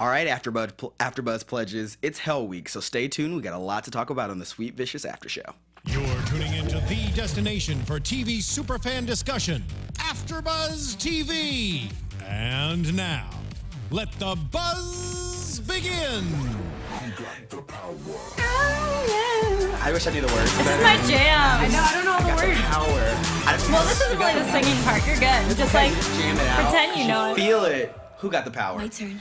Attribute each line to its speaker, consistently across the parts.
Speaker 1: All right, AfterBuzz pledges, it's Hell Week, so stay tuned. We got a lot to talk about on the Sweet Vicious After Show.
Speaker 2: You're tuning into the destination for TV superfan discussion, AfterBuzz TV. And now, let the buzz begin.
Speaker 1: I wish I knew the words.
Speaker 3: This is my jam.
Speaker 4: I know, I don't know all the words.
Speaker 3: Well, this isn't really the singing part. You're good. Just like
Speaker 1: jam it out.
Speaker 3: pretend you know it.
Speaker 1: Feel it. Who got the power?
Speaker 4: My turn.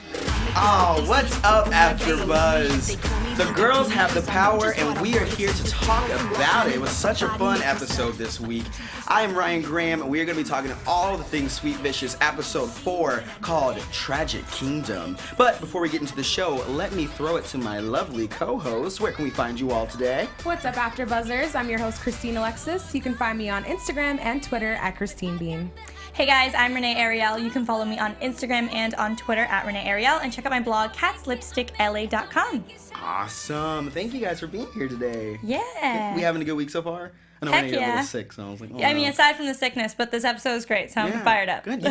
Speaker 1: Oh, what's up, AfterBuzz? The girls have the power, and we are here to talk about it. It was such a fun episode this week. I am Ryann Graham, and we are going to be talking all the things Sweet Vicious, episode 4, called Tragic Kingdom. But before we get into the show, let me throw it to my lovely co-host. Where can we find you all today?
Speaker 4: What's up, AfterBuzzers? I'm your host, Christine Alexis. You can find me on Instagram and Twitter at Christine Bean.
Speaker 3: Hey guys, I'm Renee Ariel. You can follow me on Instagram and on Twitter at Renee Ariel, and check out my blog, catslipstickla.com.
Speaker 1: Awesome. Thank you guys for being here today.
Speaker 3: Yeah.
Speaker 1: We having a good week so far? I know
Speaker 3: Heck
Speaker 1: Renee, you're a
Speaker 3: yeah.
Speaker 1: little sick, so I was like, oh,
Speaker 3: Yeah, I mean,
Speaker 1: no.
Speaker 3: aside from the sickness, but this episode is great, so I'm
Speaker 1: Yeah,
Speaker 3: fired up.
Speaker 1: Good.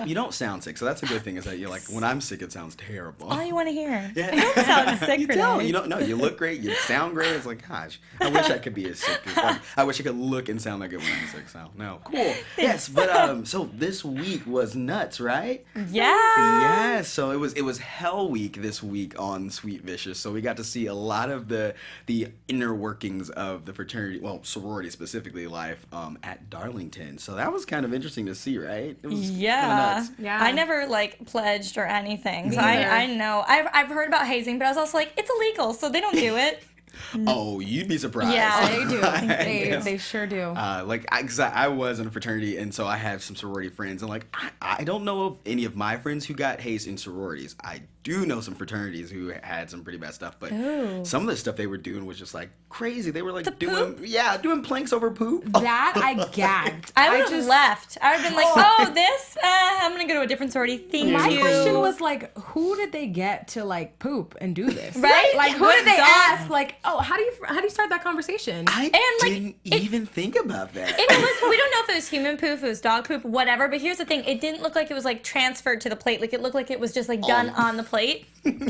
Speaker 1: You don't sound sick, so that's a good thing. Is that you're like, when I'm sick, it sounds terrible.
Speaker 3: All you want to hear.
Speaker 1: Yeah.
Speaker 3: I don't sound sick,
Speaker 1: You
Speaker 3: Renee.
Speaker 1: don't. You don't know. You look great. You sound great. It's like, gosh, I wish I could be as sick. Like, I wish I could look and sound like it when I'm sick. So no, cool. Yes, but so this week was nuts, right?
Speaker 3: Yeah.
Speaker 1: Yeah. So it was Hell Week this week on Sweet Vicious. So we got to see a lot of the inner workings of the fraternity, well, sorority specifically, life at Darlington. So that was kind of interesting to see, right? It was
Speaker 3: Yeah.
Speaker 1: kinda nuts.
Speaker 4: Yeah.
Speaker 3: I never pledged or anything. So
Speaker 4: neither.
Speaker 3: I know. I've heard about hazing, but I was also like, it's illegal, so they don't do it.
Speaker 1: Oh, you'd be surprised.
Speaker 3: Yeah.
Speaker 4: They do.
Speaker 1: Yes.
Speaker 4: They sure do.
Speaker 1: I was in a fraternity, and so I have some sorority friends, and I don't know of any of my friends who got hazed in sororities. I do know some fraternities who had some pretty bad stuff, but
Speaker 3: Ooh.
Speaker 1: some of the stuff they were doing was just like crazy. They were like
Speaker 3: The
Speaker 1: doing planks over poop.
Speaker 4: That I gagged.
Speaker 3: I would have left. I would have been like, oh, this? I'm going to go to a different sorority. Thank
Speaker 4: My
Speaker 3: you.
Speaker 4: question was like, who did they get to like poop and do this?
Speaker 3: Right?
Speaker 4: Like, who
Speaker 3: Good
Speaker 4: did they
Speaker 3: dog.
Speaker 4: ask? Like, oh, how do you start that conversation?
Speaker 1: I
Speaker 3: like,
Speaker 1: didn't even think about that.
Speaker 3: If it was, we don't know if it was human poop, if it was dog poop, whatever. But here's the thing: it didn't look like it was like transferred to the plate. Like it looked like it was just like done on the plate.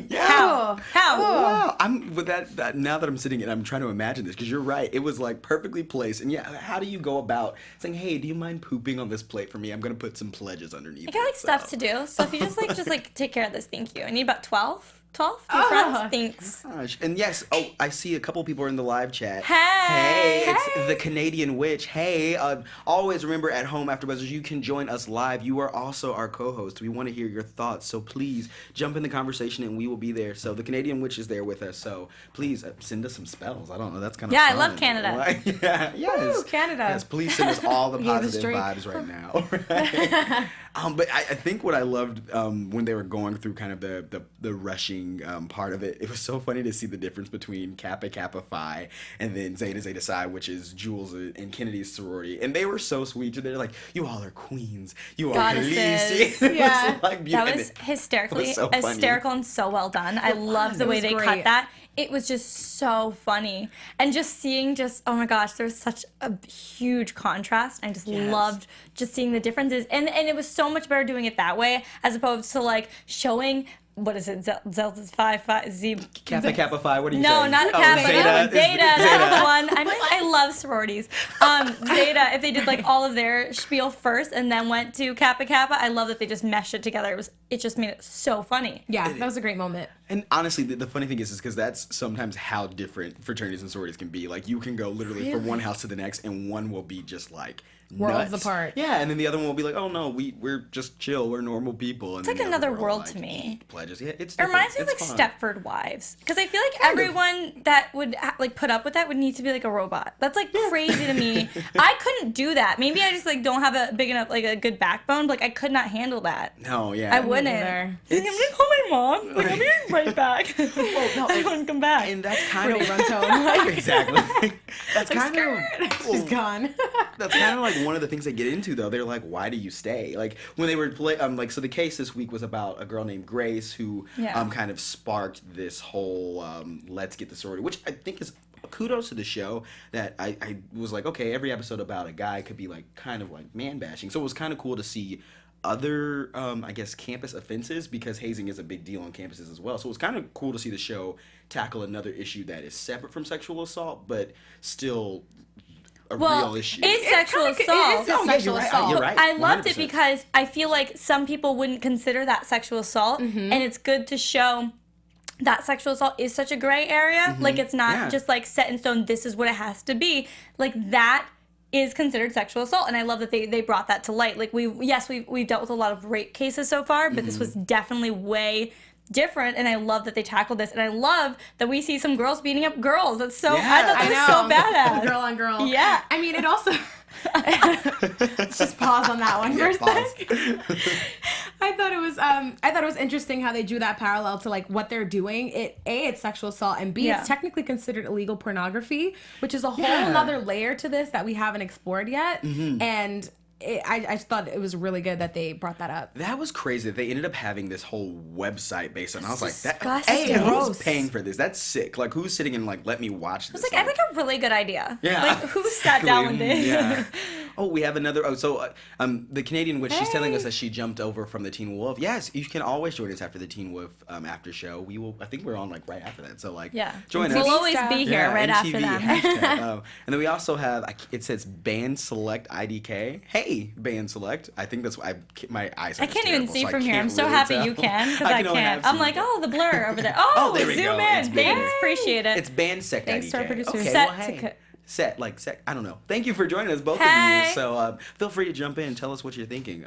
Speaker 1: Yeah.
Speaker 3: How?
Speaker 1: Wow, I'm with that. Now that I'm sitting and I'm trying to imagine this, because you're right, it was like perfectly placed. And yeah, how do you go about saying, "Hey, do you mind pooping on this plate for me? I'm gonna put some pledges underneath."
Speaker 3: I got like
Speaker 1: it,
Speaker 3: stuff
Speaker 1: so."
Speaker 3: to do. So if you just take care of this, thank you. I need about 12 your friends. Thanks.
Speaker 1: Gosh. And yes, I see a couple people are in the live chat.
Speaker 3: Hey.
Speaker 1: It's the Canadian Witch. Hey, always remember at home, AfterBuzzers, you can join us live. You are also our co-host. We want to hear your thoughts, so please jump in the conversation and we will be there. So the Canadian Witch is there with us, so please send us some spells. I don't know, that's kind of
Speaker 3: Yeah, I
Speaker 1: fun.
Speaker 3: love Canada.
Speaker 1: Right? Yeah, yes.
Speaker 4: Woo, Canada.
Speaker 1: Yes, please send us all the
Speaker 4: Give us
Speaker 1: positive
Speaker 4: straight.
Speaker 1: vibes right now. Right? But I think what I loved when they were going through kind of the rushing part of it, it was so funny to see the difference between Kappa Kappa Phi and then Zeta Zeta Psi, which is Jules and Kennedy's sorority. And they were so sweet. They're like, you all are queens. You are
Speaker 3: Goddesses.
Speaker 1: Khaleesi. It
Speaker 4: Yeah.
Speaker 1: was like beautiful.
Speaker 3: That was hysterically
Speaker 1: so funny.
Speaker 3: hysterical and so well done. I loved the
Speaker 4: It
Speaker 3: way
Speaker 4: was
Speaker 3: they
Speaker 4: great.
Speaker 3: cut that. It was just so funny. And just seeing oh my gosh, there was such a huge contrast. I just
Speaker 1: Yes.
Speaker 3: loved just seeing the differences. And it was so much better doing it that way as opposed to like showing, what is it, Zelda's Phi, Z.
Speaker 1: Kappa Kappa Phi, what do you say?
Speaker 3: No, not Kappa.
Speaker 1: Zeta.
Speaker 3: Zeta. That's the one. I love sororities. Zeta, if they did like all of their spiel first and then went to Kappa Kappa, I love that they just meshed it together. It just made it so funny.
Speaker 4: Yeah, that was a great moment.
Speaker 1: And honestly, the funny thing is because that's sometimes how different fraternities and sororities can be. Like, you can go literally from one house to the next, and one will be just like
Speaker 4: Worlds
Speaker 1: nuts.
Speaker 4: apart.
Speaker 1: Yeah, and then the other one will be like, oh no, we're just chill, we're normal people. And
Speaker 3: It's like
Speaker 1: then the other
Speaker 3: another
Speaker 1: girl,
Speaker 3: world to me.
Speaker 1: eat pledges. Yeah, it's
Speaker 3: It reminds me of
Speaker 1: different.
Speaker 3: like
Speaker 1: It's fun.
Speaker 3: Stepford Wives, because I feel like everyone that would like put up with that would need to be like a robot. That's like crazy to me. I couldn't do that. Maybe I just like don't have a big enough like a good backbone. But, like I could not handle that.
Speaker 1: No, yeah.
Speaker 3: I wouldn't.
Speaker 4: neither.
Speaker 3: Like, I'm gonna call my mom. Like I'll be right back. I wouldn't come back.
Speaker 1: And that's kind of exactly. That's kind of
Speaker 4: She's gone.
Speaker 1: That's kind of like one of the things they get into, though. They're like, why do you stay? Like, when they were so the case this week was about a girl named Grace who kind of sparked this whole let's get the sorority, which I think is kudos to the show that I was like, okay, every episode about a guy could be like kind of like man bashing. So it was kind of cool to see other, I guess, campus offenses, because hazing is a big deal on campuses as well. So it's kind of cool to see the show tackle another issue that is separate from sexual assault, but still a real issue.
Speaker 3: It's sexual assault.
Speaker 4: It is sexual assault.
Speaker 1: You're right.
Speaker 3: I loved
Speaker 1: 100%.
Speaker 3: it because I feel like some people wouldn't consider that sexual assault, and it's good to show that sexual assault is such a gray area. Like, it's not just like set in stone, this is what it has to be. Like, that is considered sexual assault, and I love that they brought that to light. Like, we've dealt with a lot of rape cases so far, but this was definitely way different, and I love that they tackled this, and I love that we see some girls beating up girls. That's so, I thought that was so badass.
Speaker 4: Girl on girl.
Speaker 3: Yeah.
Speaker 4: I mean, it also... Let's just pause on that one for a sec. I thought it was interesting how they drew that parallel to like what they're doing. It's sexual assault, and B, it's technically considered illegal pornography, which is a whole other layer to this that we haven't explored yet. And I thought it was really good that they brought that up.
Speaker 1: That was crazy. They ended up having this whole website based on. I was like,
Speaker 3: disgusting.
Speaker 1: hey, who's paying for this? That's sick. Like, who's sitting and like, let me watch this?
Speaker 3: It's like, I think a really good idea.
Speaker 1: Yeah.
Speaker 3: Like, who sat down with it?
Speaker 1: Yeah. Oh, we have another. Oh, so the Canadian witch, she's telling us that she jumped over from the Teen Wolf. Yes, you can always join us after the Teen Wolf after show. We will. I think we're on like right after that. So like, join us.
Speaker 3: We'll always be here right after
Speaker 1: that.
Speaker 3: that.
Speaker 1: And then we also have. It says band select IDK. Hey, band select. I think that's my eyes.
Speaker 3: I can't even see
Speaker 1: so
Speaker 3: from here. I'm so happy you can, because I can't. I'm like, oh, the blur over there. Oh,
Speaker 1: there we
Speaker 3: zoom
Speaker 1: go.
Speaker 3: in. Thanks, appreciate it.
Speaker 1: It's band sect
Speaker 4: Thanks
Speaker 1: IDK.
Speaker 4: to our producers.
Speaker 1: Okay,
Speaker 3: Set
Speaker 1: well, hey.
Speaker 3: to
Speaker 1: I don't know. Thank you for joining us, both of
Speaker 3: Hey.
Speaker 1: you. So feel free to jump in and tell us what you're thinking.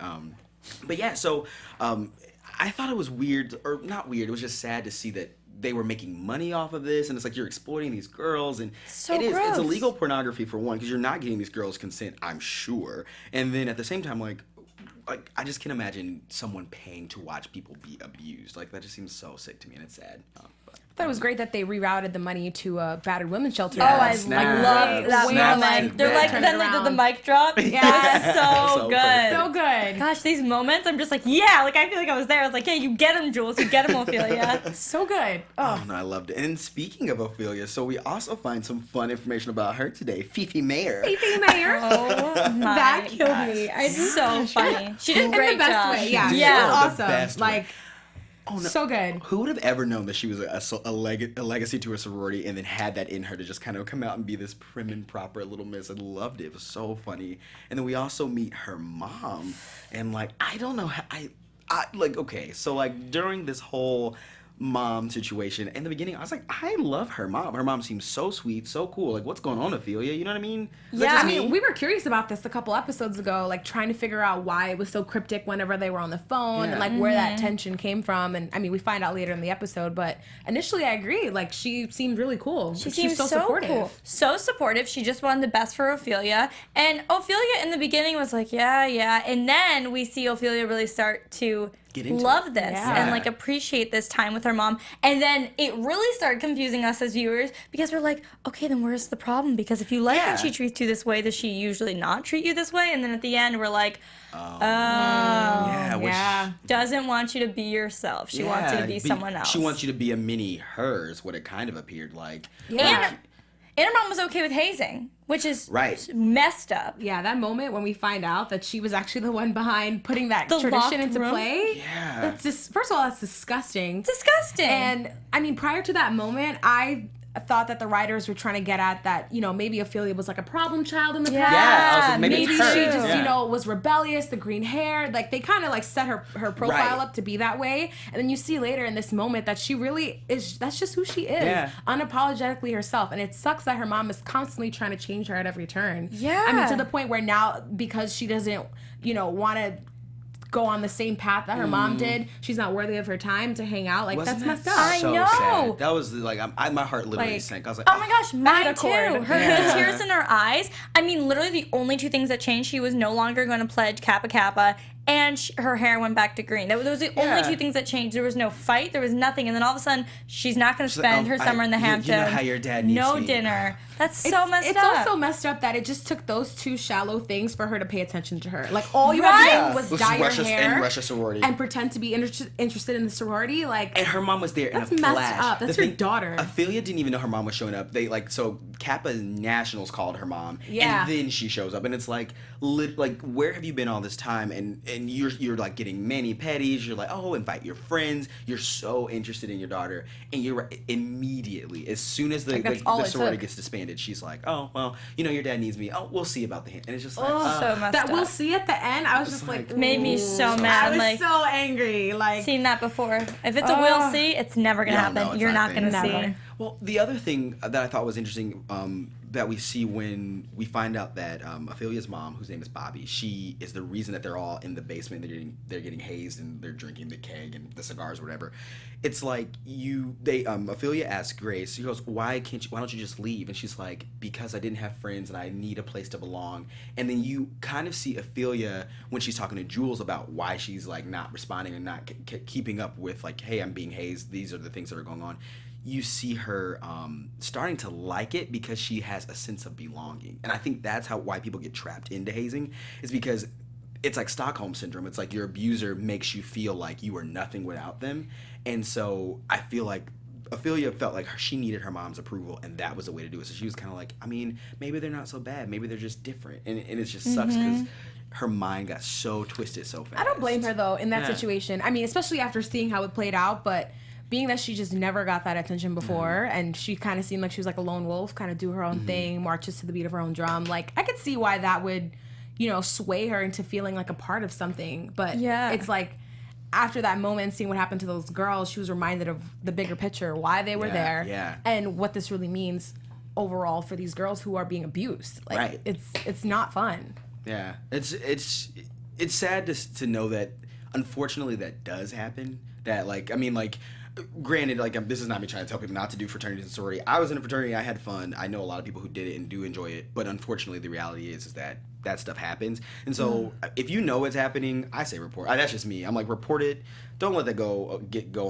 Speaker 1: But yeah, so I thought it was weird, or not weird, it was just sad to see that they were making money off of this, and it's like you're exploiting these girls, and it's illegal pornography for one, because you're not getting these girls consent, I'm sure, and then at the same time, like I just can't imagine someone paying to watch people be abused. Like, that just seems so sick to me, and it's sad.
Speaker 4: I thought it was great that they rerouted the money to a battered women's shelter.
Speaker 3: Oh, I love that moment. They're like, then they did the mic drop. Yeah, so good.
Speaker 4: So good.
Speaker 3: Gosh, these moments, I'm just like, yeah, like I feel like I was there. I was like, yeah, you get him, Jules. You get him, Ophelia.
Speaker 4: So good.
Speaker 1: Oh, no, I loved it. And speaking of Ophelia, so we also find some fun information about her today. Fifi Mayer.
Speaker 4: Fifi Mayer.
Speaker 3: Oh my
Speaker 4: That killed
Speaker 3: gosh.
Speaker 4: me.
Speaker 3: So funny. She did a
Speaker 4: In
Speaker 3: great
Speaker 4: the best
Speaker 3: job.
Speaker 4: way. Yeah.
Speaker 3: Yeah.
Speaker 4: It was
Speaker 1: The
Speaker 4: awesome.
Speaker 1: best way.
Speaker 4: So good.
Speaker 1: Who would have ever known that she was a legacy to a sorority, and then had that in her to just kind of come out and be this prim and proper little miss? I loved it. It was so funny. And then we also meet her mom, and like, I don't know how I like, okay, so like during this whole mom situation in the beginning, I was like, I love her mom. Her mom seems so sweet, so cool. Like, what's going on, Ophelia? You know what I mean? Is that
Speaker 3: Yeah,
Speaker 1: just
Speaker 4: I
Speaker 1: me?
Speaker 4: mean, we were curious about this a couple episodes ago, like trying to figure out why it was so cryptic whenever they were on the phone, and like where that tension came from. And I mean, we find out later in the episode, but initially I agree. Like, she seemed really cool.
Speaker 3: She
Speaker 4: She's
Speaker 3: seems so
Speaker 4: supportive.
Speaker 3: cool. So supportive. She just wanted the best for Ophelia. And Ophelia in the beginning was like, yeah. And then we see Ophelia really start to love this and like appreciate this time with her mom. And then it really started confusing us as viewers, because we're like, okay, then where's the problem? Because if you like when she treats you this way, does she usually not treat you this way? And then at the end, we're like, doesn't want you to be yourself. She wants you to be someone else.
Speaker 1: She wants you to be a mini hers, what it kind of appeared like.
Speaker 3: And her mom was okay with hazing, which is messed up.
Speaker 4: Yeah, that moment when we find out that she was actually the one behind putting that
Speaker 3: The
Speaker 4: tradition
Speaker 3: locked
Speaker 4: into
Speaker 3: room?
Speaker 4: play.
Speaker 1: Yeah.
Speaker 4: That's just, first of all, that's disgusting.
Speaker 3: Disgusting.
Speaker 4: And I mean, prior to that moment, I thought that the writers were trying to get at that, you know, maybe Ophelia was like a problem child in the past.
Speaker 1: Yeah, I was like, maybe
Speaker 4: maybe
Speaker 1: it's her.
Speaker 4: she just,
Speaker 1: Yeah.
Speaker 4: you know, was rebellious, the green hair. Like, they kind of like set her profile up to be that way. And then you see later in this moment that she really is, that's just who she is. Unapologetically herself. And it sucks that her mom is constantly trying to change her at every turn.
Speaker 3: Yeah.
Speaker 4: I mean, to the point where now, because she doesn't, you know, want to go on the same path that her mom did, she's not worthy of her time to hang out. Like,
Speaker 1: Wasn't
Speaker 4: that's
Speaker 1: that
Speaker 4: messed up.
Speaker 1: so
Speaker 3: I know.
Speaker 1: sad? That was like, my heart literally
Speaker 4: Like,
Speaker 1: sank. I was like,
Speaker 3: oh my gosh, mine too.
Speaker 4: accord.
Speaker 3: The tears in her eyes. I mean, literally the only two things that changed, she was no longer going to pledge Kappa Kappa, and her hair went back to green. That was the only two things that changed. There was no fight. There was nothing. And then all of a sudden, she's not going to spend her summer in the Hamptons.
Speaker 1: You know how your dad needs
Speaker 3: no
Speaker 1: me.
Speaker 3: dinner. That's so messed up.
Speaker 4: It's also messed up that it just took those two shallow things for her to pay attention to her. Like, all you had to do was
Speaker 1: Let's
Speaker 4: dye your
Speaker 1: rush us
Speaker 4: hair
Speaker 1: and rush a sorority.
Speaker 4: and pretend to be interested in the sorority. Like,
Speaker 1: and her mom was there in a
Speaker 4: that's messed
Speaker 1: flash.
Speaker 4: up. That's
Speaker 1: The
Speaker 4: her daughter.
Speaker 1: Ophelia didn't even know her mom was showing up. They so Kappa Nationals called her mom,
Speaker 4: Yeah.
Speaker 1: and then she shows up, and it's like, where have you been all this time? And and you're like getting mani-pedis. You're like, oh, invite your friends. You're so interested in your daughter, and you're right, immediately as soon as the sorority gets disbanded, she's like, oh well, your dad needs me. Oh, we'll see about the hand. And it's just like
Speaker 3: so messed
Speaker 4: that
Speaker 3: up.
Speaker 4: We'll see at the end. I was just like
Speaker 3: made me so mad.
Speaker 4: I was so angry. Like
Speaker 3: seen that before. If it's a we'll see, it's never gonna happen.
Speaker 1: No,
Speaker 3: You're not gonna see.
Speaker 1: Well, the other thing that I thought was interesting that we see when we find out that Ophelia's mom, whose name is Bobby, she is the reason that they're all in the basement. They're getting hazed and they're drinking the keg and the cigars or whatever. It's like Ophelia asks Grace, she goes, why don't you just leave? And she's like, because I didn't have friends and I need a place to belong. And then you kind of see Ophelia when she's talking to Jules about why she's like not responding and not keeping up with like, hey, I'm being hazed. These are the things that are going on. You see her starting to like it because she has a sense of belonging. And I think that's why people get trapped into hazing, is because it's like Stockholm Syndrome. It's like your abuser makes you feel like you are nothing without them. And so I feel like Ophelia felt like she needed her mom's approval, and that was the way to do it. So she was kind of like, I mean, maybe they're not so bad. Maybe they're just different. And it just sucks because her mind got so twisted so fast.
Speaker 4: I don't blame her, though, in that situation. I mean, especially after seeing how it played out, but being that she just never got that attention before, and she kind of seemed like she was like a lone wolf, kind of do her own thing, marches to the beat of her own drum. Like, I could see why that would, sway her into feeling like a part of something. But it's like, after that moment, seeing what happened to those girls, she was reminded of the bigger picture, why they were there, and what this really means overall for these girls who are being abused. Like, it's not fun.
Speaker 1: Yeah, it's sad to know that, unfortunately, that does happen. That granted, this is not me trying to tell people not to do fraternities and sorority. I was in a fraternity. I had fun. I know a lot of people who did it and do enjoy it. But unfortunately, the reality is that stuff happens. And so if you know it's happening, I say report. That's just me. I'm like, report it. Don't let that go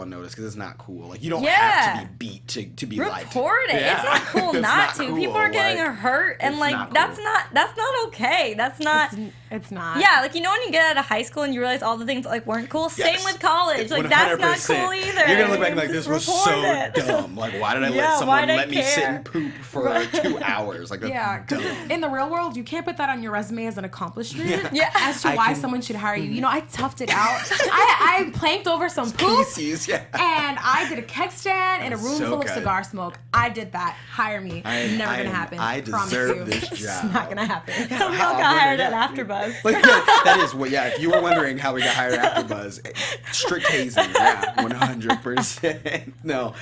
Speaker 1: unnoticed, because it's not cool. Like, you don't have to be beat to be liked.
Speaker 3: Report it. Yeah. It's not cool not to. Cool. People are getting hurt, and that's not okay. That's not.
Speaker 4: It's not.
Speaker 3: Yeah, when you get out of high school and you realize all the things that wear't cool. Same with college. Like, 100%. That's not cool either.
Speaker 1: You're gonna look back like, this was so dumb. Like, why did I let someone let me sit and poop for 2 hours? Like, that's dumb.
Speaker 4: In the real world, you can't put that on your resume as an accomplishment. As to why someone should hire you. I toughed it out. I planked over some poop, and I did a keg stand in a room full of cigar smoke. I did that. Hire me. Never gonna happen.
Speaker 1: I deserve this job.
Speaker 4: It's not gonna happen.
Speaker 3: We all got hired at AFTERBUZZ.
Speaker 1: That is what. Yeah, if you were wondering how we got hired at AFTERBUZZ, strict hazing. Yeah, 100%. No,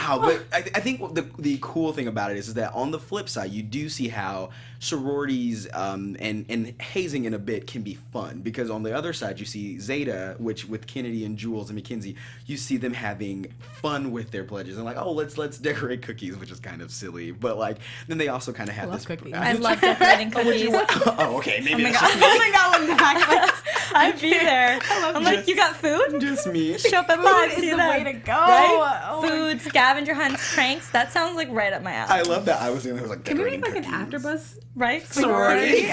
Speaker 1: but I think the cool thing about it is that on the flip side, you do see how sororities and hazing in a bit can be fun, because on the other side you see Zeta, which with Kennedy and Jules and Mackenzie, you see them having fun with their pledges and like, oh, let's decorate cookies, which is kind of silly, but then they also kind of have this
Speaker 4: cookies.
Speaker 3: I love decorating cookies.
Speaker 1: Okay, maybe
Speaker 3: oh my god, I'd be there. I'm like, you got food?
Speaker 1: Just me.
Speaker 3: Show up at 5.
Speaker 4: Food is the way to go.
Speaker 3: Right? Food, scavenger hunts, pranks. That sounds like right up my alley.
Speaker 1: I love that. I was the only one who was like decorating cookies.
Speaker 4: Can we make an AFTERBUZZ?
Speaker 3: Right?
Speaker 1: Sorority.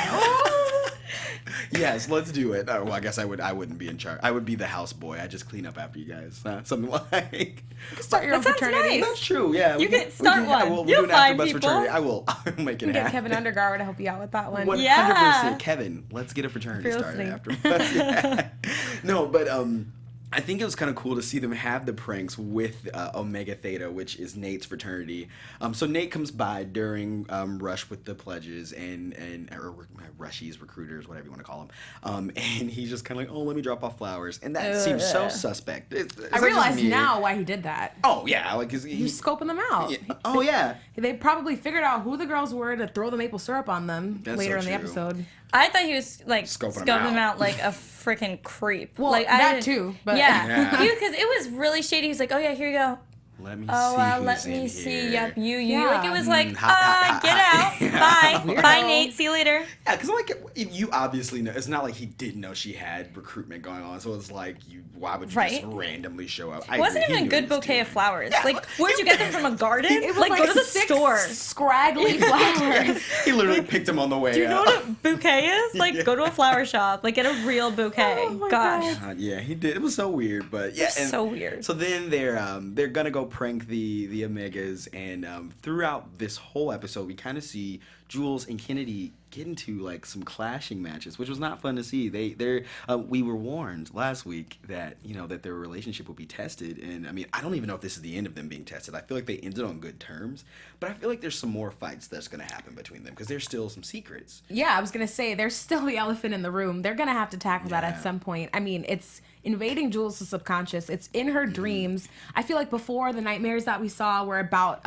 Speaker 1: Yes, let's do it. Well, I guess I wouldn't be in charge. I would be the house boy. I just clean up after you guys. Something like.
Speaker 4: Start your own fraternity.
Speaker 3: Nice.
Speaker 1: That's true. Yeah.
Speaker 3: You can start one.
Speaker 1: We'll
Speaker 3: You'll
Speaker 1: do an
Speaker 3: find
Speaker 1: AFTERBUZZ
Speaker 3: people.
Speaker 1: fraternity. I'll make it happen.
Speaker 4: Get Kevin Undergaro to help you out with that one.
Speaker 1: 100%.
Speaker 3: Yeah.
Speaker 1: Kevin, let's get a fraternity started
Speaker 4: listening.
Speaker 1: AFTERBUZZ. Yeah. No, but I think it was kind of cool to see them have the pranks with Omega Theta, which is Nate's fraternity. So Nate comes by during Rush with the pledges or Rushies, recruiters, whatever you want to call them. And he's just kind of like, oh, let me drop off flowers. And that seems so suspect.
Speaker 4: I realize now why he did that.
Speaker 1: Oh, yeah. Like,
Speaker 4: he's scoping them out.
Speaker 1: Yeah. Oh, yeah.
Speaker 4: They probably figured out who the girls were to throw the maple syrup on them later in the episode.
Speaker 3: I thought he was scoping them out like a freaking creep. Well, that
Speaker 4: too. But
Speaker 3: yeah, because it was really shady. He's like, "Oh yeah, here you go."
Speaker 1: Let me
Speaker 3: see.
Speaker 1: Here.
Speaker 3: Yep, you.
Speaker 4: Yeah.
Speaker 3: Like, it was like, get out. Bye. Bye, Nate. See you later.
Speaker 1: Yeah, because I'm like, you obviously know. It's not like he didn't know she had recruitment going on. So it's like, why would you just randomly show up?
Speaker 3: It wasn't even a good bouquet of flowers. Yeah, like, where'd you get them from, a garden?
Speaker 4: It was like
Speaker 3: go to the
Speaker 4: 6
Speaker 3: store.
Speaker 4: Scraggly flowers.
Speaker 1: He literally picked them on the way.
Speaker 3: Do you know what a bouquet is? Like, go to a flower shop. Like, get a real bouquet.
Speaker 4: Oh my
Speaker 3: Gosh.
Speaker 4: God.
Speaker 1: Yeah, he did. It was so weird, but yeah.
Speaker 3: So weird.
Speaker 1: So then they're gonna go prank the Omegas, and throughout this whole episode, we kind of see Jules and Kennedy get into like some clashing matches, which was not fun to see. We were warned last week that that their relationship would be tested, and I mean, I don't even know if this is the end of them being tested. I feel like they ended on good terms, but I feel like there's some more fights that's going to happen between them because there's still some secrets.
Speaker 4: Yeah, I was gonna say there's still the elephant in the room. They're gonna have to tackle that at some point. I mean, it's invading Jules' subconscious. It's in her dreams. I feel like before the nightmares that we saw were about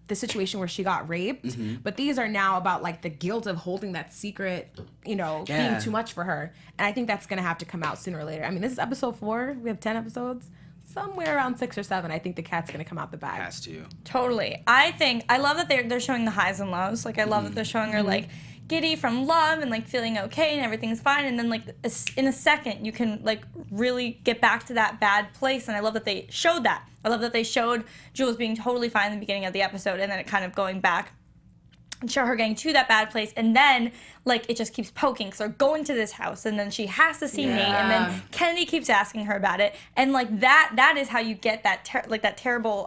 Speaker 4: the situation where she got raped, but these are now about like the guilt of holding that secret, being too much for her. And I think that's gonna have to come out sooner or later. I mean, this is episode 4. We have 10 episodes. Somewhere around 6 or 7, I think the cat's gonna come out the bag.
Speaker 1: Has to.
Speaker 3: Totally. I love that they're showing the highs and lows. Like I love that they're showing her like giddy from love and like feeling okay and everything's fine, and then like in a second you can like really get back to that bad place. And I love that they showed that. I love that they showed Jules being totally fine in the beginning of the episode, and then it kind of going back and show her getting to that bad place, and then like it just keeps poking. So they're going to this house, and then she has to see Nate, and then Kennedy keeps asking her about it, and like that is how you get that that terrible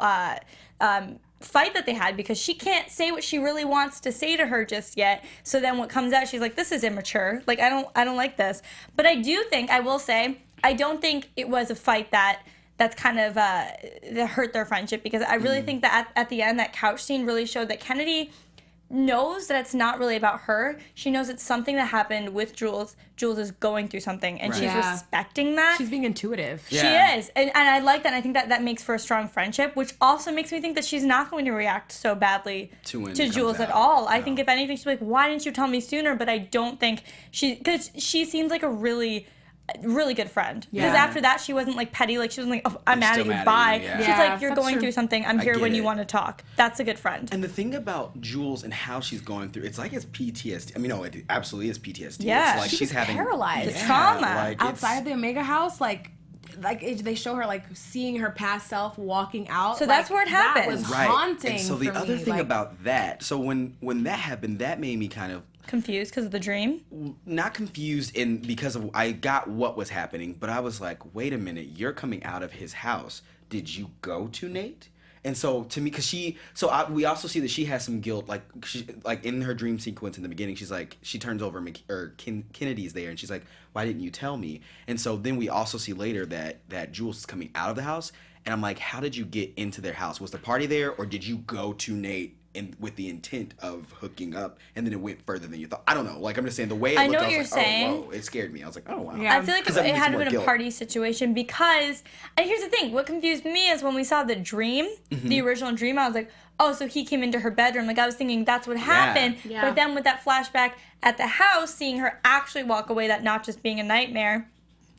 Speaker 3: fight that they had, because she can't say what she really wants to say to her just yet. So then what comes out, she's like, this is immature. Like I don't like this. But I will say I don't think it was a fight that's kind of that hurt their friendship, because I really think that at the end that couch scene really showed that Kennedy knows that it's not really about her. She knows it's something that happened with Jules. Jules is going through something, and she's respecting that.
Speaker 4: She's being intuitive.
Speaker 3: Yeah. She is. And I like that. And I think that makes for a strong friendship, which also makes me think that she's not going to react so badly to Jules at all. I think if anything, she's like, why didn't you tell me sooner? But I don't think because she seems like a really good friend. Because after that, she wasn't like petty. Like she wasn't like, oh, I'm mad at you, bye. She's like, you're going through something. I'm here when you want to talk. That's a good friend.
Speaker 1: And the thing about Jules and how she's going through, it's like it's PTSD. I mean, no, it absolutely is PTSD.
Speaker 3: Yeah.
Speaker 1: It's like she's having
Speaker 4: paralyzed.
Speaker 3: Trauma.
Speaker 1: Like,
Speaker 4: outside the Omega house, they show her like seeing her past self walking out.
Speaker 3: So that's where it happened.
Speaker 4: That was haunting.
Speaker 1: And so the other thing about that, so when that happened, that made me kind of
Speaker 3: confused because of the dream?
Speaker 1: Not confused because of I got what was happening, but I was like, wait a minute, you're coming out of his house. Did you go to Nate? And so to me, because we also see that she has some guilt, like in her dream sequence in the beginning, she's like, she turns over, Kennedy's there, and she's like, why didn't you tell me? And so then we also see later that Jules is coming out of the house, and I'm like, how did you get into their house? Was the party there, or did you go to Nate with the intent of hooking up, and then it went further than you thought? I don't know. Like, I'm just saying, the way it looked, I was like,
Speaker 3: saying.
Speaker 1: Oh, whoa, it scared me. I was like, oh, wow.
Speaker 3: Yeah. I feel like it had been a party situation because, and here's the thing, what confused me is when we saw the dream, the original dream, I was like, oh, so he came into her bedroom. Like, I was thinking that's what happened. Yeah. But then with that flashback at the house, seeing her actually walk away, that not just being a nightmare,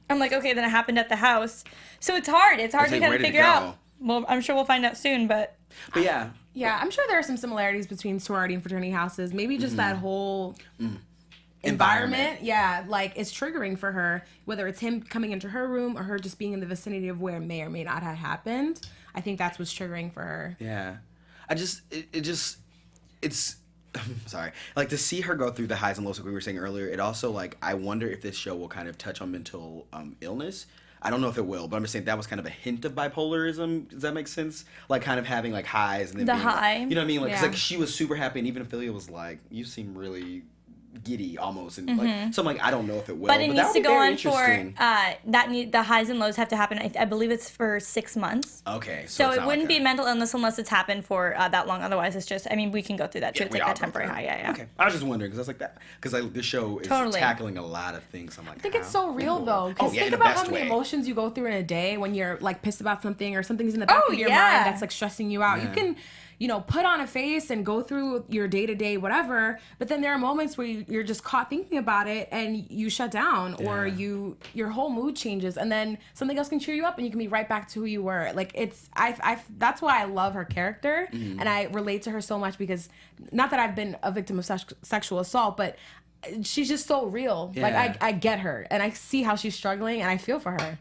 Speaker 3: I'm like, okay, then it happened at the house. So it's hard. It's hard to kind of figure out. Well, I'm sure we'll find out soon, but
Speaker 1: yeah.
Speaker 4: Yeah, I'm sure there are some similarities between sorority and fraternity houses. Maybe just that whole environment. Yeah, like it's triggering for her, whether it's him coming into her room or her just being in the vicinity of where may or may not have happened. I think that's what's triggering for her.
Speaker 1: Yeah. It's I'm sorry. Like, to see her go through the highs and lows like we were saying earlier, it also, like, I wonder if this show will kind of touch on mental illness. I don't know if it will, but I'm just saying that was kind of a hint of bipolarism. Does that make sense? Like, kind of having, like, highs and then being
Speaker 3: high.
Speaker 1: Like, you know what I mean? Like, 'cause, like, she was super happy, and even Ophelia was like, you seem really giddy almost, and like, so I'm like, I don't know if it will,
Speaker 3: but it needs to go on for the highs and lows have to happen. I believe it's for 6 months.
Speaker 1: Okay,
Speaker 3: so it wouldn't be mental illness unless it's happened for that long. Otherwise, it's just, I mean, we can go through that too. It's like a temporary high. Yeah.
Speaker 1: Okay, I was just wondering because I was like that because like the show is tackling a lot of things. I'm like,
Speaker 4: I think it's so real though. Because think about how many emotions you go through in a day when you're like pissed about something or something's in the back of your mind that's like stressing you out. You can, put on a face and go through your day-to-day whatever, but then there are moments where you're just caught thinking about it and you shut down or your whole mood changes, and then something else can cheer you up and you can be right back to who you were. Like, it's that's why I love her character, and I relate to her so much because not that I've been a victim of sexual assault, but she's just so real. Like, I get her and I see how she's struggling and I feel for her.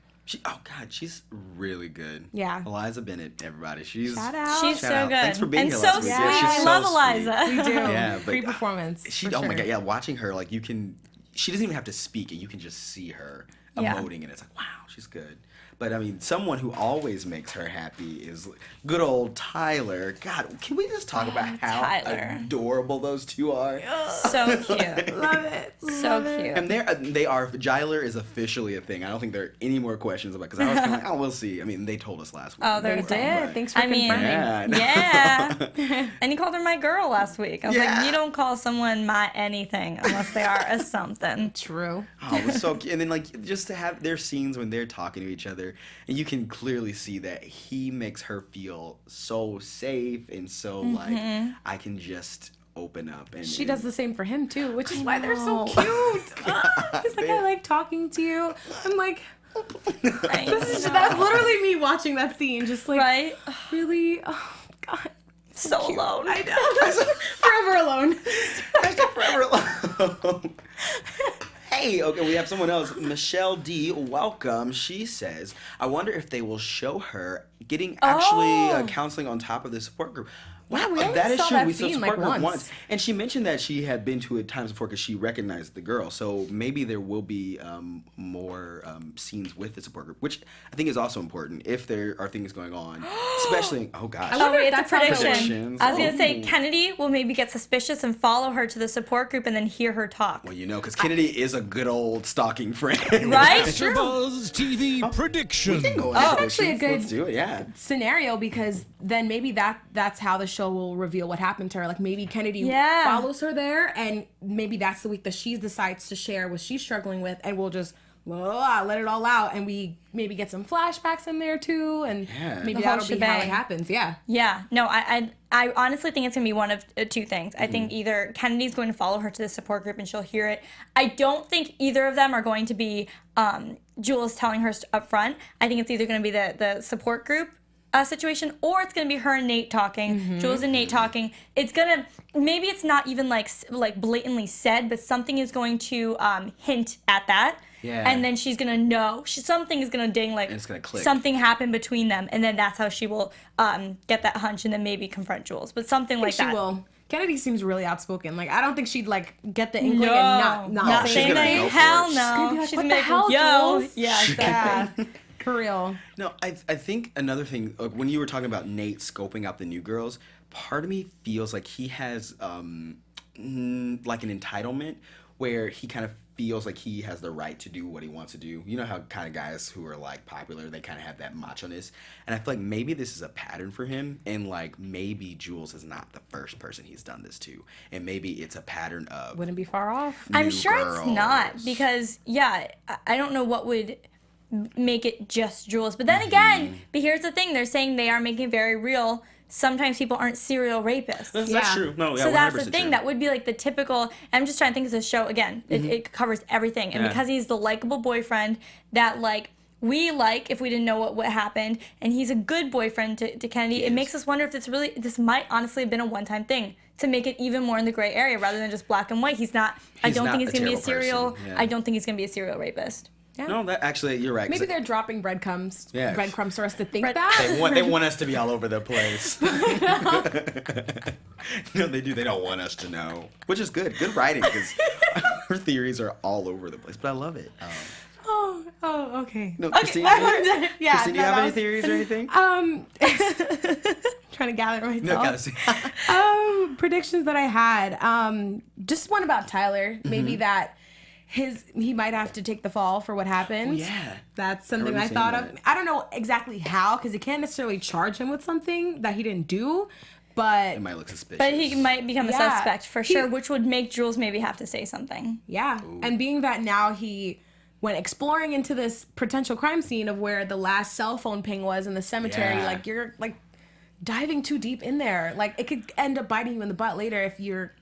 Speaker 1: She's really good.
Speaker 4: Yeah.
Speaker 1: Eliza Bennett, everybody.
Speaker 3: Shout out. She's so good.
Speaker 1: Thanks for being here
Speaker 3: last week. And so sweet. I love Eliza.
Speaker 4: We do.
Speaker 1: Yeah, but
Speaker 4: great performance.
Speaker 1: Oh my God, yeah, watching her, like, she doesn't even have to speak and you can just see her emoting and it's like, wow, she's good. But I mean, someone who always makes her happy is good old Tyler. God, can we just talk about how
Speaker 3: Tyler.
Speaker 1: adorable those two are?
Speaker 3: So cute.
Speaker 4: Love it.
Speaker 3: So cute.
Speaker 1: And they are. Gyler is officially a thing. I don't think there are any more questions about it, because I was kind of like, oh, we'll see. I mean, they told us last week.
Speaker 3: Oh, they're
Speaker 4: They did. Thanks for
Speaker 3: I mean,
Speaker 4: confirming.
Speaker 3: yeah. And he called her my girl last week. I was
Speaker 1: Yeah.
Speaker 3: like, you don't call someone my anything unless they are a something.
Speaker 4: True.
Speaker 1: Oh, it was so cute. And then, like, just to have their scenes when they're talking to each other, and you can clearly see that he makes her feel so safe and so, like, I can just open up. And
Speaker 4: She does the same for him too, which is why they're so cute. He's like, I like talking to you. I'm like, that's literally me watching that scene, just like,
Speaker 3: Right?
Speaker 4: really, oh God.
Speaker 3: So alone.
Speaker 4: I know. Forever alone.
Speaker 1: Forever alone. Hey, okay, we have someone else. Michelle D, welcome. She says, I wonder if they will show her getting actually counseling on top of the support group.
Speaker 4: Yeah, we only
Speaker 1: that is
Speaker 4: saw
Speaker 1: true.
Speaker 4: that
Speaker 1: We saw
Speaker 4: scene,
Speaker 1: support
Speaker 4: like,
Speaker 1: group
Speaker 4: once.
Speaker 1: And she mentioned that she had been to it times before because she recognized the girl. So maybe there will be more scenes with the support group, which I think is also important if there are things going on, especially, oh gosh.
Speaker 4: I wonder
Speaker 3: Oh, wait,
Speaker 4: if
Speaker 3: it's a
Speaker 4: that's how
Speaker 3: prediction.
Speaker 1: Predictions.
Speaker 3: I was going to say,
Speaker 1: Oh.
Speaker 3: Kennedy will maybe get suspicious and follow her to the support group and then hear her talk.
Speaker 1: Well, you know, because Kennedy is a good old stalking friend.
Speaker 3: Right?
Speaker 2: AfterBuzz TV predictions.
Speaker 1: We can go into
Speaker 4: That's actually a
Speaker 1: predictions.
Speaker 4: good-
Speaker 1: Let's do it, yeah.
Speaker 4: Scenario, because then maybe that's how the show will reveal what happened to her. Like maybe Kennedy
Speaker 3: Yeah.
Speaker 4: follows her there, and maybe that's the week that she decides to share what she's struggling with, and we'll just let it all out, and we maybe get some flashbacks in there too, and
Speaker 1: Yeah.
Speaker 4: maybe
Speaker 3: The whole
Speaker 4: that'll be how it
Speaker 3: shebang.
Speaker 4: happens. Yeah.
Speaker 3: Yeah, no, I honestly think it's gonna be one of two things. I think either Kennedy's going to follow her to the support group and she'll hear it. I don't think either of them are going to be Jules telling her up front. I think it's either going to be the support group situation, or it's going to be her and Nate talking, Jules and Nate talking. It's gonna, maybe it's not even like blatantly said, but something is going to hint at that.
Speaker 1: Yeah.
Speaker 3: And then she's gonna know, something is gonna ding, like,
Speaker 1: And it's gonna click.
Speaker 3: something happened between them, and then that's how she will get that hunch and then maybe confront Jules. But something like
Speaker 4: She
Speaker 3: that.
Speaker 4: will. Kennedy seems really outspoken. Like I don't think she'd like get the inkling
Speaker 3: No,
Speaker 4: and not
Speaker 3: not
Speaker 1: she's
Speaker 3: saying
Speaker 1: gonna
Speaker 3: that.
Speaker 1: go for
Speaker 3: Hell
Speaker 1: it.
Speaker 3: no.
Speaker 4: She's gonna be like,
Speaker 3: She's
Speaker 4: what the
Speaker 3: gonna
Speaker 4: hell,
Speaker 3: yo.
Speaker 4: Jules?
Speaker 3: Yeah, exactly.
Speaker 4: Yeah, for real.
Speaker 1: No, I think another thing, like when you were talking about Nate scoping out the new girls, part of me feels like he has like an entitlement where he kind of feels like he has the right to do what he wants to do. You know how kind of guys who are like popular, they kind of have that macho-ness. And I feel like maybe this is a pattern for him, and like maybe Jules is not the first person he's done this to. And maybe it's a pattern of
Speaker 4: Wouldn't be far off.
Speaker 3: I'm
Speaker 1: new
Speaker 3: sure it's not,
Speaker 1: girls.
Speaker 3: because, yeah, I don't know what would make it just Jules. But then again, but here's the thing, they're saying they are making it very real. Sometimes people aren't serial rapists.
Speaker 1: That's
Speaker 4: Yeah.
Speaker 1: true. No, yeah,
Speaker 3: So that's the
Speaker 1: 100%
Speaker 3: thing.
Speaker 1: true.
Speaker 3: That would be like the typical. I'm just trying to think of the show again. It covers everything, and
Speaker 1: Yeah.
Speaker 3: because he's the likable boyfriend that like we like if we didn't know what happened, and he's a good boyfriend to Kennedy. It
Speaker 1: is.
Speaker 3: makes us wonder if this might honestly have been a one-time thing to make it even more in the gray area rather than just black and white. I
Speaker 1: He's
Speaker 3: don't
Speaker 1: not
Speaker 3: think he's
Speaker 1: a
Speaker 3: gonna be a
Speaker 1: terrible
Speaker 3: serial.
Speaker 1: person, yeah.
Speaker 3: I don't think he's gonna be a serial rapist.
Speaker 1: No, that actually, you're right. 'cause
Speaker 4: Maybe they're dropping breadcrumbs.
Speaker 1: Yeah.
Speaker 4: Breadcrumbs for us to think
Speaker 3: Bread-
Speaker 4: that.
Speaker 1: They want us to be all over the place. No, they do. They don't want us to know, which is good. Good writing, because her theories are all over the place. But I love it.
Speaker 4: Oh, okay.
Speaker 1: No, Christine,
Speaker 4: Yeah.
Speaker 1: Christine, do you have any theories or anything?
Speaker 4: Trying to gather myself.
Speaker 1: No, gotta see.
Speaker 4: Predictions that I had. Just one about Tyler. Maybe that he might have to take the fall for what happened.
Speaker 1: Yeah.
Speaker 4: That's something
Speaker 1: remember
Speaker 4: I
Speaker 1: seeing
Speaker 4: thought
Speaker 1: that.
Speaker 4: of. I don't know exactly how, because it can't necessarily charge him with something that he didn't do, but
Speaker 1: It might look suspicious.
Speaker 3: But he might become a
Speaker 4: Yeah.
Speaker 3: suspect for
Speaker 4: He-
Speaker 3: sure, which would make Jules maybe have to say something.
Speaker 4: yeah. And being that now he went exploring into this potential crime scene of where the last cell phone ping was in the cemetery,
Speaker 1: Yeah.
Speaker 4: like you're like diving too deep in there. Like it could end up biting you in the butt later if you're,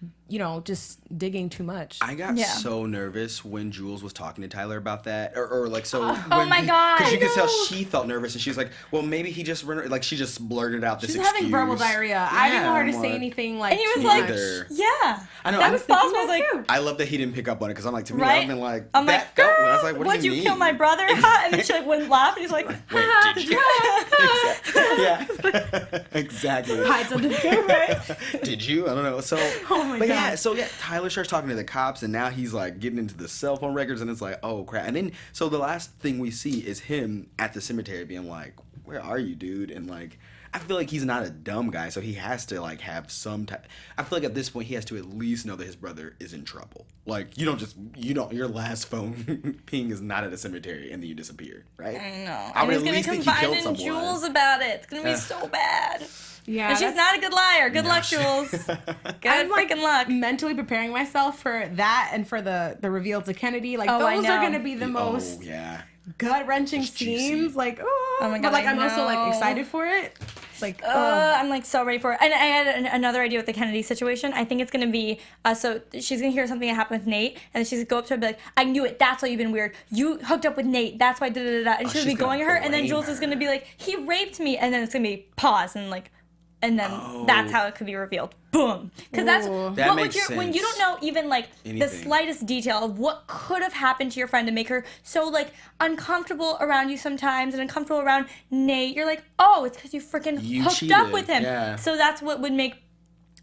Speaker 4: just digging too much.
Speaker 1: I got
Speaker 3: Yeah.
Speaker 1: so nervous when Jules was talking to Tyler about that, or like so.
Speaker 3: Oh my God.
Speaker 1: Because you could tell
Speaker 4: know.
Speaker 1: she felt nervous, and she's like, "Well, maybe he just like she just blurted out this
Speaker 4: She's
Speaker 1: excuse."
Speaker 4: having verbal diarrhea. I didn't
Speaker 1: Yeah,
Speaker 4: want her to
Speaker 1: I'm
Speaker 4: say
Speaker 1: like-
Speaker 4: anything like
Speaker 3: And he was
Speaker 4: too
Speaker 3: like,
Speaker 4: much.
Speaker 1: Either.
Speaker 3: yeah.
Speaker 1: I know,
Speaker 3: That
Speaker 1: I'm
Speaker 3: was
Speaker 1: thinking
Speaker 3: possible. I
Speaker 4: that
Speaker 3: was like,
Speaker 4: too.
Speaker 1: I love that he didn't pick up on it, because I'm like, to me,
Speaker 3: right?
Speaker 1: I've been like,
Speaker 3: I'm
Speaker 1: that
Speaker 3: like,
Speaker 1: felt-
Speaker 3: girl,
Speaker 1: I was like, what
Speaker 3: would
Speaker 1: do
Speaker 3: you
Speaker 1: you
Speaker 3: kill
Speaker 1: mean?
Speaker 3: my brother? And then she like wouldn't laugh. And he's like,
Speaker 1: Wait, did you? Yeah, exactly.
Speaker 4: Hides under the camera.
Speaker 1: Did you? I don't know. So,
Speaker 4: Oh my
Speaker 1: but yeah, Yeah, so Tyler starts talking to the cops, and now he's like getting into the cell phone records, and it's like, oh crap. And then, so the last thing we see is him at the cemetery being like, where are you, dude? And like, I feel like he's not a dumb guy, so he has to like have some type. I feel like at this point he has to at least know that his brother is in trouble. Like, your last phone ping is not at a cemetery and then you disappear, right?
Speaker 3: I know.
Speaker 1: I would
Speaker 3: and
Speaker 1: at
Speaker 3: he's
Speaker 1: least
Speaker 3: gonna
Speaker 1: think he
Speaker 3: confide
Speaker 1: killed
Speaker 3: in
Speaker 1: someone.
Speaker 3: Jules about it. It's gonna be so bad.
Speaker 4: Yeah,
Speaker 3: And she's not a good liar. Good luck, Jules. Good freaking luck.
Speaker 4: Mentally preparing myself for that and for the reveal to Kennedy. Like,
Speaker 3: Oh, I
Speaker 4: those
Speaker 3: know.
Speaker 4: are gonna be the most gut-wrenching
Speaker 1: Just juicy.
Speaker 4: scenes. Like, oh
Speaker 3: my God,
Speaker 4: but like
Speaker 3: I
Speaker 4: I'm also like
Speaker 3: know.
Speaker 4: excited for it. It's like,
Speaker 3: I'm like so ready for it. And I had another idea with the Kennedy situation. I think it's gonna be so she's gonna hear something that happened with Nate, and then she's gonna go up to her and be like, "I knew it. That's why you've been weird. You hooked up with Nate. That's why da da da da." And she's gonna be going at her, and then Jules is gonna be like, "He raped me," and then it's gonna be pause and like. And then that's how it could be revealed. Boom. Because that's
Speaker 1: That makes
Speaker 3: when you
Speaker 1: sense.
Speaker 3: don't know even like
Speaker 1: Anything.
Speaker 3: the slightest detail of what could have happened to your friend to make her so like uncomfortable around you sometimes and uncomfortable around Nate. You're like, oh, it's because you freaking hooked
Speaker 1: cheated.
Speaker 3: up with him.
Speaker 1: Yeah.
Speaker 3: So that's what would make.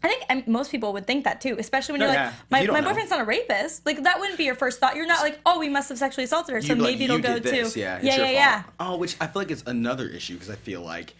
Speaker 3: I think most people would think that too, especially when you're
Speaker 1: yeah.
Speaker 3: like,
Speaker 1: You
Speaker 3: my
Speaker 1: don't know.
Speaker 3: boyfriend's not a rapist. Like that wouldn't be your first thought. You're not like, oh, we must have sexually assaulted her, so
Speaker 1: You'd be
Speaker 3: maybe
Speaker 1: like,
Speaker 3: it'll
Speaker 1: you
Speaker 3: go
Speaker 1: did this.
Speaker 3: to
Speaker 1: Yeah, it's your
Speaker 3: yeah.
Speaker 1: fault. Oh, which I feel like it's another issue because I feel like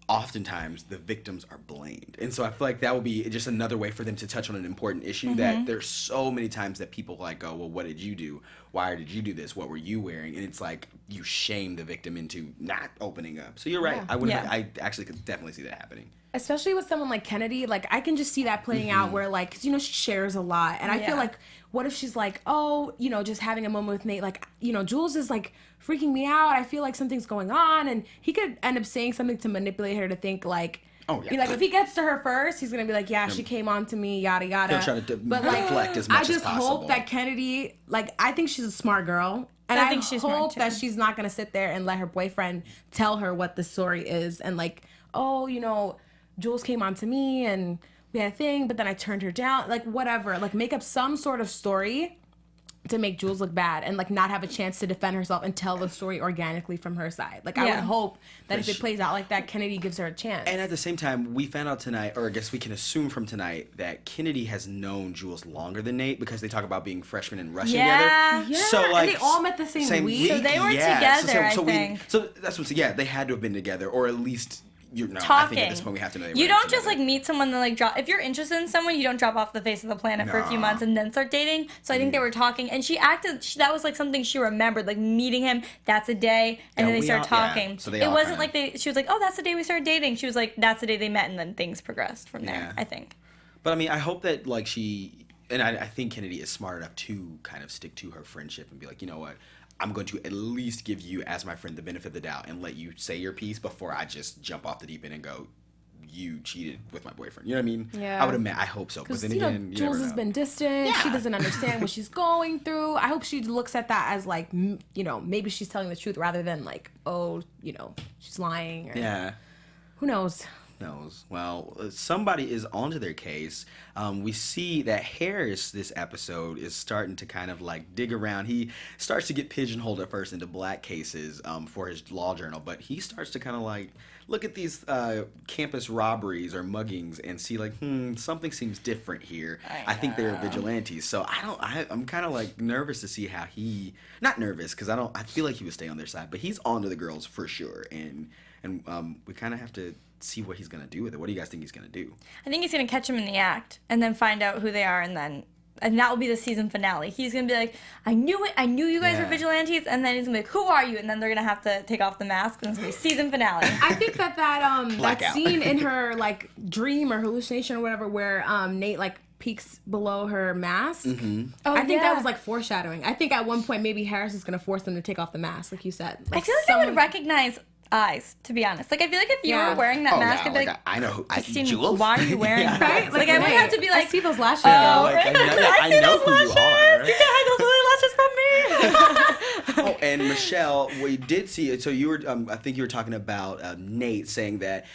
Speaker 1: oftentimes the victims are blamed. And so I feel like that will be just another way for them to touch on an important issue that there's so many times that people like go, well, what did you do? Why did you do this? What were you wearing? And it's like you shame the victim into not opening up. So you're right.
Speaker 4: Yeah.
Speaker 1: I actually could definitely see that happening.
Speaker 4: especially with someone like Kennedy, like I can just see that playing out where like, 'cause, you know, she shares a lot. And I feel like, what if she's like, oh, you know, just having a moment with Nate, like, you know, Jules is like freaking me out. I feel like something's going on. And he could end up saying something to manipulate her to think like, be like, if he gets to her first, he's gonna be like, yeah, she came on to me, yada yada.
Speaker 1: He'll try to
Speaker 4: but like,
Speaker 1: deflect as much
Speaker 4: I just
Speaker 1: as possible.
Speaker 4: hope that Kennedy, like, I think she's a smart girl, and I
Speaker 3: think she's smart,
Speaker 4: hope
Speaker 3: too.
Speaker 4: that she's not gonna sit there and let her boyfriend tell her what the story is, and like, oh, you know, Jules came on to me and we had a thing, but then I turned her down, like whatever, like make up some sort of story to make Jules look bad and like not have a chance to defend herself and tell the story organically from her side. Like I would hope that if it plays out like that, Kennedy gives her a chance.
Speaker 1: And at the same time, we found out tonight, or I guess we can assume from tonight, that Kennedy has known Jules longer than Nate because they talk about being freshmen and rushing together.
Speaker 4: Yeah,
Speaker 1: So like
Speaker 4: and they all met the same week.
Speaker 3: So they were together, I think.
Speaker 1: So that's what. Yeah, they had to have been together, or at least I think
Speaker 3: Talking.
Speaker 1: at this point we have to know. They
Speaker 3: You
Speaker 1: were
Speaker 3: don't
Speaker 1: together.
Speaker 3: just like meet someone and like drop. If you're interested in someone, you don't drop off the face of the planet for a few months and then start dating. So I think they were talking, and she acted. That was like something she remembered, like meeting him. That's a day, and then they start talking.
Speaker 1: So they
Speaker 3: it
Speaker 1: all
Speaker 3: wasn't
Speaker 1: kinda-
Speaker 3: like She was like, oh, that's the day we started dating. She was like, that's the day they met, and then things progressed from there.
Speaker 1: Yeah.
Speaker 3: I think.
Speaker 1: But I mean, I hope that like she, and I think Kennedy is smart enough to kind of stick to her friendship and be like, you know what, I'm going to at least give you as my friend the benefit of the doubt and let you say your piece before I just jump off the deep end and go, you cheated with my boyfriend. You know what I mean?
Speaker 4: Yeah.
Speaker 1: I would admit, I hope so. But
Speaker 4: Because,
Speaker 1: then
Speaker 4: you know,
Speaker 1: again, you
Speaker 4: Jules
Speaker 1: never
Speaker 4: has
Speaker 1: know.
Speaker 4: been distant. She doesn't understand what she's going through. I hope she looks at that as like, you know, maybe she's telling the truth rather than like, oh, you know, she's lying. Or,
Speaker 1: Yeah.
Speaker 4: who knows?
Speaker 1: Knows. Well, somebody is onto their case. We see that Harris this episode is starting to kind of like dig around. He starts to get pigeonholed at first into black cases for his law journal, but he starts to kind of like look at these campus robberies or muggings and see like, something seems different here. I think they're vigilantes. So I'm kind of like nervous to see how not nervous because I feel like he would stay on their side, but he's onto the girls for sure. And we kind of have to see what he's going to do with it. What do you guys think he's going to do?
Speaker 3: I think he's gonna catch them in the act and then find out who they are, and that will be the season finale. He's gonna be like, I knew it. I knew you guys were vigilantes. And then he's gonna be like, who are you? And then they're gonna have to take off the mask, and it's gonna be season finale.
Speaker 4: I think that that
Speaker 1: Blackout.
Speaker 4: scene in her like dream or hallucination or whatever where Nate like peeks below her mask.
Speaker 3: Oh,
Speaker 4: I think
Speaker 3: yeah.
Speaker 4: that was like foreshadowing. I think at one point maybe Harris is gonna force them to take off the mask, like you said.
Speaker 3: I feel like I would recognize eyes, to be honest. Like, I feel like if you were wearing that mask, I'd be like,
Speaker 1: I know who.
Speaker 3: Christine,
Speaker 1: Jules?
Speaker 3: why are you wearing that?
Speaker 4: right?
Speaker 3: Like, I would have to be like,
Speaker 4: I see those lashes.
Speaker 1: I know who you are.
Speaker 3: you can't hide those lily lashes from me.
Speaker 1: Oh, and Michelle, we did see it. So you were, I think you were talking about Nate saying that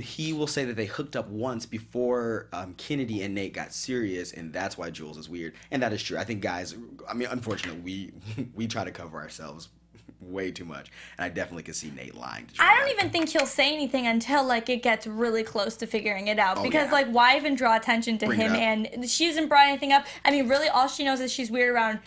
Speaker 1: he will say that they hooked up once before Kennedy and Nate got serious, and that's why Jules is weird. And that is true. I think guys, I mean, unfortunately, we try to cover ourselves way too much. And I definitely could see Nate lying.
Speaker 3: I don't even think he'll say anything until like it gets really close to figuring it out. Because like, why even draw attention to him? And she hasn't brought anything up. I mean, really, all she knows is she's weird around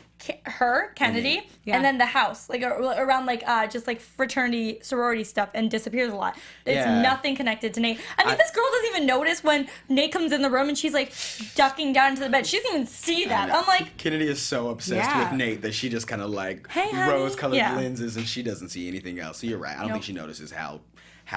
Speaker 3: her, Kennedy, and then the house, like around like just like fraternity, sorority stuff, and disappears a lot. It's nothing connected to Nate. I mean, this girl doesn't even notice when Nate comes in the room and she's like ducking down into the bed. She doesn't even see that. I'm like,
Speaker 1: Kennedy is so obsessed with Nate that she just kind of like rose-colored lenses, and she doesn't see anything else. So you're right. I don't think she notices how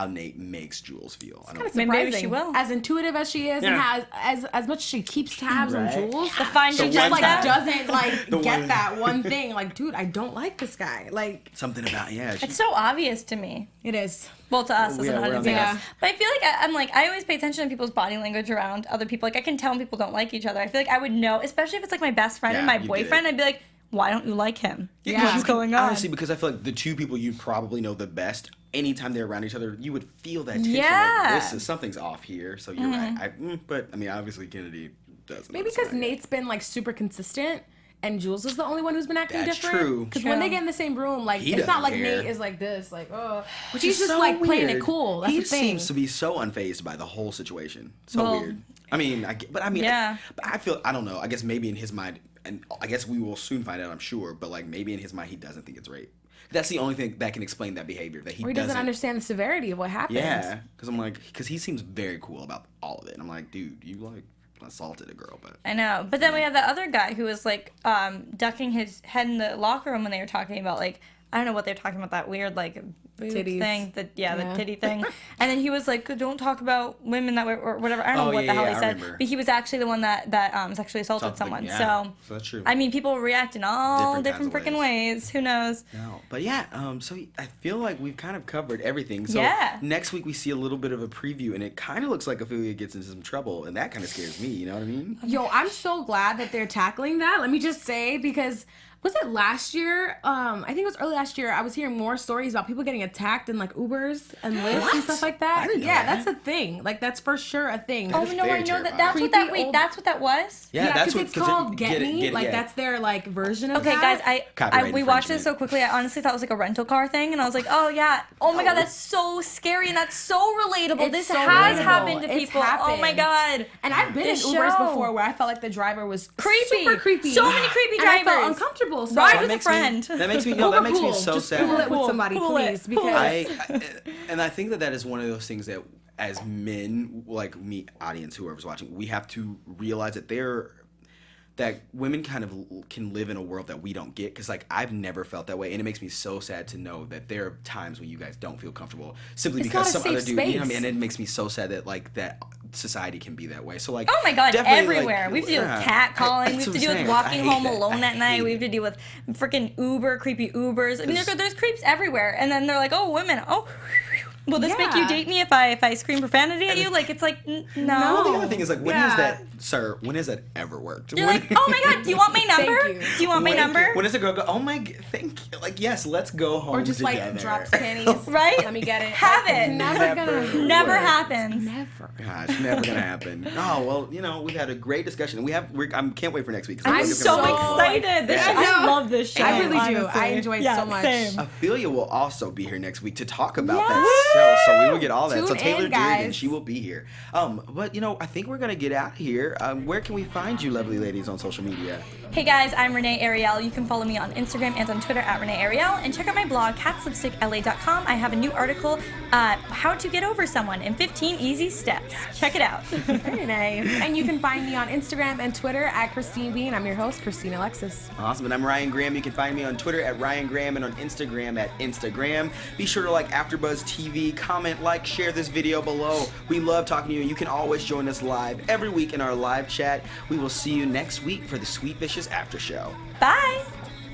Speaker 1: Nate makes Jules feel. I don't
Speaker 3: maybe she will.
Speaker 4: As intuitive as she is, and has as much as she keeps tabs on Jules,
Speaker 3: the fine
Speaker 4: she just like doesn't like get that one thing. Like, dude, I don't like this guy. Like
Speaker 1: something about
Speaker 3: it's so obvious to me.
Speaker 4: It is.
Speaker 3: Well, to us as an audience, but I feel like I always pay attention to people's body language around other people. Like I can tell when people don't like each other. I feel like I would know, especially if it's like my best friend and my boyfriend. I'd be like, why don't you like him? What's going on?
Speaker 1: Honestly, because I feel like the two people you probably know the best, anytime they're around each other, you would feel that tension. Like, something's off here. So you're right. But I mean, obviously Kennedy doesn't.
Speaker 4: Maybe because Nate's been like super consistent, and Jules is the only one who's been acting different.
Speaker 1: That's true.
Speaker 4: Because when they get in the same room, like it's not like Nate is like this, like
Speaker 1: Which
Speaker 4: he's
Speaker 1: is
Speaker 4: just
Speaker 1: so
Speaker 4: like playing
Speaker 1: weird.
Speaker 4: it cool. That's
Speaker 1: he
Speaker 4: the thing.
Speaker 1: seems to be so unfazed by the whole situation. So weird. I mean, but I feel, I don't know. I guess maybe in his mind, and I guess we will soon find out, I'm sure. But like maybe in his mind, he doesn't think it's rape. That's the only thing that can explain that behavior. That he
Speaker 4: doesn't understand the severity of what happened.
Speaker 1: Yeah, because he seems very cool about all of it. And I'm like, dude, you like assaulted a girl, but
Speaker 3: I know. But then we have the other guy who was like ducking his head in the locker room when they were talking about like, I don't know what they're talking about, that weird like
Speaker 4: titties
Speaker 3: thing, the titty thing. And then he was like, don't talk about women that way or whatever. I don't know what the hell he said. But he was actually the one that sexually assaulted someone. So
Speaker 1: that's true.
Speaker 3: I mean, people react in all different freaking ways. Who knows?
Speaker 1: No. But so I feel like we've kind of covered everything. So next week we see a little bit of a preview, and it kind of looks like Ophelia gets into some trouble, and that kind of scares me, you know what I mean?
Speaker 4: Yo, I'm so glad that they're tackling that. Let me just say, because was it last year? I think it was early last year. I was hearing more stories about people getting attacked in like Ubers and Lyfts and stuff like that.
Speaker 1: I didn't know that.
Speaker 4: That's a thing. Like that's for sure a thing.
Speaker 3: Oh no, I know that. That's what that. Wait, that's what that was.
Speaker 1: Yeah, that's what
Speaker 4: it's called Get Me. Like that's their like version of that.
Speaker 3: Okay, guys, we watched this so quickly. I honestly thought it was like a rental car thing, and I was like, oh yeah, oh my god, that's so scary and that's so relatable. This has happened to people. Oh my god.
Speaker 4: And I've been in Ubers before where I felt like the driver was super creepy.
Speaker 3: So many creepy drivers.
Speaker 4: And I felt uncomfortable. So
Speaker 3: ride with a friend.
Speaker 1: That makes me so
Speaker 4: just
Speaker 1: sad.
Speaker 4: Cool it with somebody, please. Because
Speaker 1: I think that is one of those things that as men, like me, audience, whoever's watching, we have to realize that women kind of can live in a world that we don't get, because like I've never felt that way, and it makes me so sad to know that there are times when you guys don't feel comfortable simply because some other dude, you know what I mean? And it makes me so sad that like that society can be that way. So like,
Speaker 3: oh my god, everywhere. Like, we have to deal with catcalling. We have to deal with walking home alone at night. We have to deal with freaking creepy Ubers. I mean, there's creeps everywhere, and then they're like, oh, women, will this make you date me if I scream profanity at you? Like, it's like, no.
Speaker 1: Well, the other thing is, like, when has that ever worked?
Speaker 3: You're like, oh my god, do you want my number? Do you want my number?
Speaker 1: When does a girl go, oh my, thank you, like, yes, let's go home
Speaker 4: or just
Speaker 1: together.
Speaker 4: Like drops panties,
Speaker 3: right?
Speaker 4: Let me get it.
Speaker 3: Have it.
Speaker 4: Never
Speaker 3: happens.
Speaker 4: Never.
Speaker 1: Gosh, never gonna happen. Oh well, you know, we've had a great discussion. I can't wait for next week.
Speaker 3: I'm so excited. I love this show.
Speaker 4: I really do. I enjoyed it so much.
Speaker 3: Same.
Speaker 1: Ophelia will also be here next week to talk about that show, so we will get all that. So Taylor Durden, she will be here. But you know, I think we're gonna get out of here. Where can we find you, lovely ladies, on social media?
Speaker 3: Hey guys, I'm Renee Ariel. You can follow me on Instagram and on Twitter at Renee Ariel, and check out my blog, catslipstickla.com. I have a new article, How to Get Over Someone in 15 Easy Steps. Check it out.
Speaker 4: Very nice. And you can find me on Instagram and Twitter at Christine B, and I'm your host, Christine Alexis.
Speaker 1: Awesome. And I'm Ryann Graham. You can find me on Twitter at Ryann Graham and on Instagram at Instagram. Be sure to like AfterBuzz TV, comment, like, share this video below. We love talking to you, and you can always join us live every week in our live chat. We will see you next week for the Sweet Vicious After Show.
Speaker 3: Bye.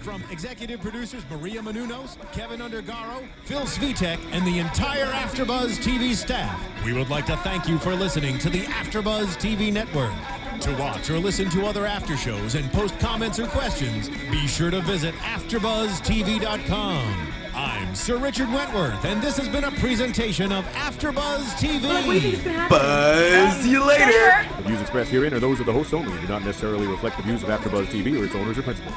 Speaker 2: From executive producers Maria Menounos, Kevin Undergaro, Phil Svitek, and the entire AfterBuzz TV staff, we would like to thank you for listening to the AfterBuzz TV network. To watch or listen to other after shows and post comments or questions, be sure to visit AfterBuzzTV.com. I'm Sir Richard Wentworth, and this has been a presentation of AfterBuzz TV.
Speaker 1: Buzz you later.
Speaker 5: The views expressed herein are those of the host only and do not necessarily reflect the views of AfterBuzz TV or its owners or principals.